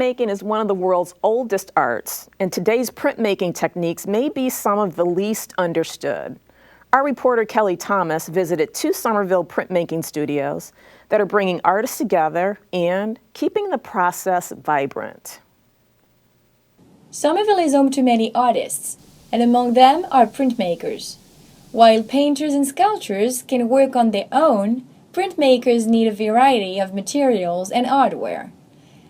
Printmaking is one of the world's oldest arts, and today's printmaking techniques may be some of the least understood. Our reporter Kelly Thomas visited two Somerville printmaking studios that are bringing artists together and keeping the process vibrant. Somerville is home to many artists, and among them are printmakers. While painters and sculptors can work on their own, printmakers need a variety of materials and hardware.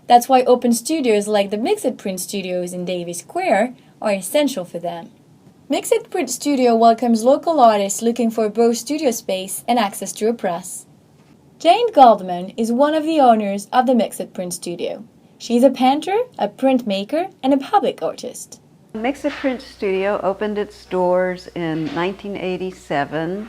That's why open studios like the Mixit print studios in Davie Square are essential for them. Mixit Print Studio welcomes local artists looking for both studio space and access to a press. Jane Goldman is one of the owners of the Mixit Print Studio. She's a painter, a printmaker, and a public artist. Mixit Print Studio opened its doors in 1987,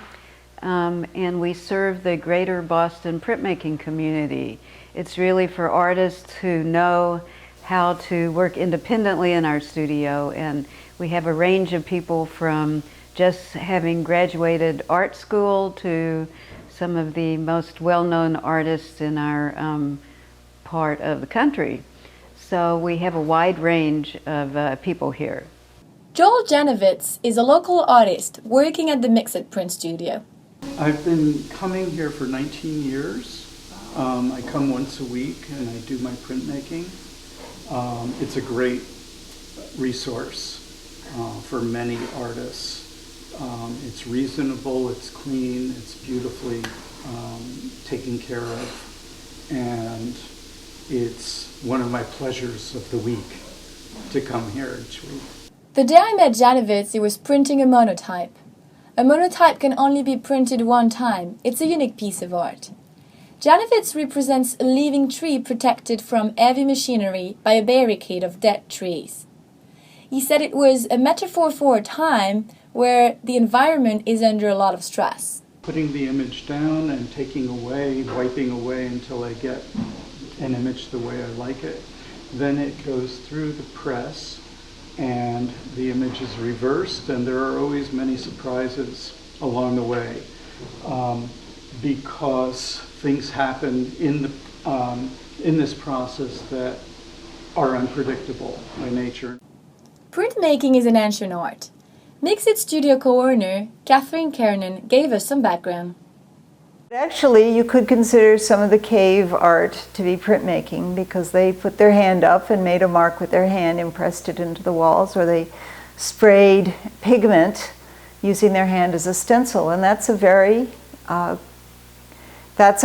and we serve the greater Boston printmaking community. It's really for artists who know how to work independently in our studio, and we have a range of people from just having graduated art school to some of the most well-known artists in our part of the country. So we have a wide range of people here. Joel Janovitz is a local artist working at the Mixit Print Studio. I've been coming here for 19 years. I come once a week and I do my printmaking. It's a great resource for many artists. It's reasonable, it's clean, it's beautifully taken care of, and it's one of my pleasures of the week to come here each week. The day I met Janovitz, he was printing a monotype. A monotype can only be printed one time. It's a unique piece of art. Janovitz represents a living tree protected from heavy machinery by a barricade of dead trees. He said it was a metaphor for a time where the environment is under a lot of stress. Putting the image down and taking away, wiping away until I get an image the way I like it. Then it goes through the press and the image is reversed, and there are always many surprises along the way because things happen in this process that are unpredictable by nature. Printmaking is an ancient art. Mixit Studio co-owner Catherine Kernan gave us some background. Actually, you could consider some of the cave art to be printmaking because they put their hand up and made a mark with their hand, impressed it into the walls, or they sprayed pigment using their hand as a stencil, and that's a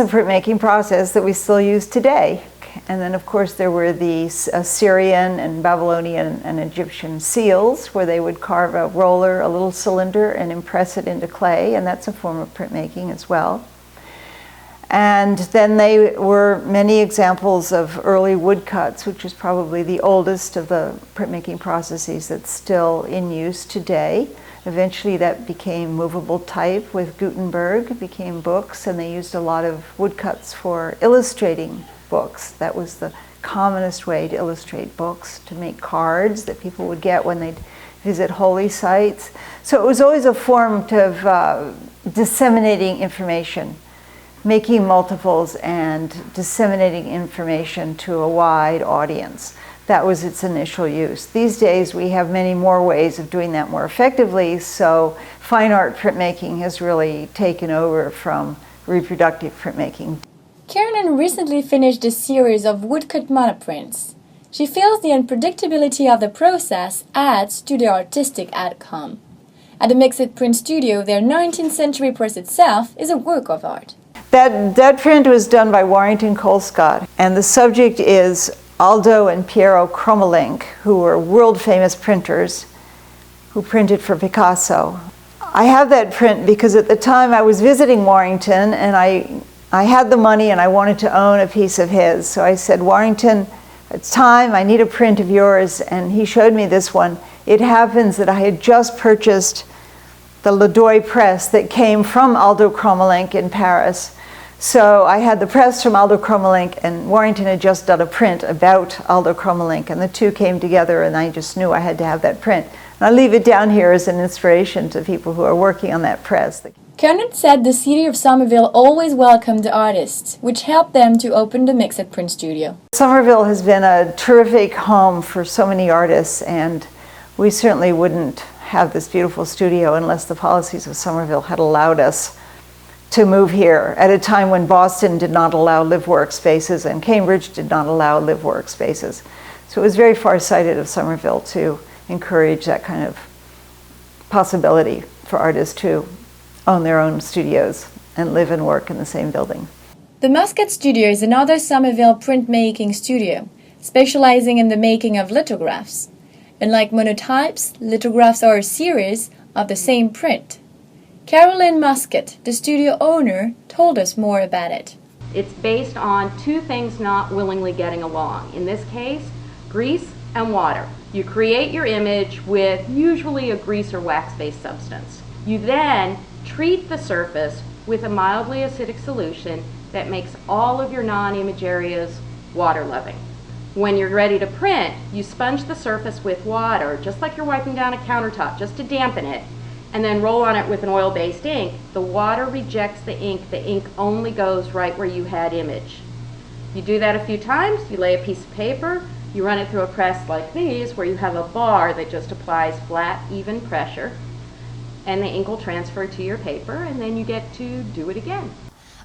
printmaking process that we still use today. And then, of course, there were the Assyrian and Babylonian and Egyptian seals, where they would carve a roller, a little cylinder, and impress it into clay, and that's a form of printmaking as well. And then there were many examples of early woodcuts, which is probably the oldest of the printmaking processes that's still in use today. Eventually that became movable type with Gutenberg, it became books, and they used a lot of woodcuts for illustrating books. That was the commonest way to illustrate books, to make cards that people would get when they'd visit holy sites. So it was always a form of disseminating information, making multiples and disseminating information to a wide audience. That was its initial use. These days we have many more ways of doing that more effectively, so fine art printmaking has really taken over from reproductive printmaking. Kiernan recently finished a series of woodcut monoprints. She feels the unpredictability of the process adds to the artistic outcome. At the Mixit Print Studio, their 19th century press itself is a work of art. That print was done by Warrington Colescott, and the subject is Aldo and Piero Cromelink, who were world famous printers who printed for Picasso. I have that print because at the time I was visiting Warrington and I had the money and I wanted to own a piece of his. So I said, Warrington, it's time, I need a print of yours, and he showed me this one. It happens that I had just purchased the Ladoy press that came from Aldo Cromelink in Paris. So I had the press from Aldo Cromelink, and Warrington had just done a print about Aldo Cromelink, and the two came together, and I just knew I had to have that print. And I leave it down here as an inspiration to people who are working on that press. Kenneth said the city of Somerville always welcomed the artists, which helped them to open the Mixit print studio. Somerville has been a terrific home for so many artists, and we certainly wouldn't have this beautiful studio unless the policies of Somerville had allowed us to move here at a time when Boston did not allow live-work spaces and Cambridge did not allow live-work spaces. So it was very far-sighted of Somerville to encourage that kind of possibility for artists to own their own studios and live and work in the same building. The Muscat Studio is another Somerville printmaking studio, specializing in the making of lithographs. Unlike monotypes, lithographs are a series of the same print. Carolyn Muscat, the studio owner, told us more about it. It's based on two things not willingly getting along. In this case, grease and water. You create your image with usually a grease or wax-based substance. You then treat the surface with a mildly acidic solution that makes all of your non-image areas water-loving. When you're ready to print, you sponge the surface with water, just like you're wiping down a countertop, just to dampen it, and then roll on it with an oil-based ink. The water rejects the ink only goes right where you had image. You do that a few times, you lay a piece of paper, you run it through a press like these, where you have a bar that just applies flat, even pressure, and the ink will transfer to your paper, and then you get to do it again.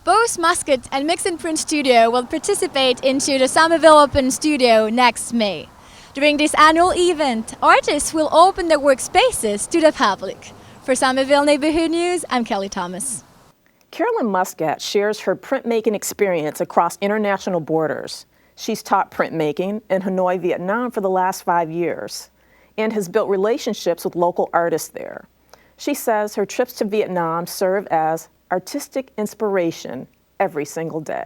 Both Muscat and Mixit Print Studio will participate into the Somerville Open Studio next May. During this annual event, artists will open their workspaces to the public. For Somerville Neighborhood News, I'm Kelly Thomas. Carolyn Muscat shares her printmaking experience across international borders. She's taught printmaking in Hanoi, Vietnam for the last 5 years and has built relationships with local artists there. She says her trips to Vietnam serve as artistic inspiration every single day.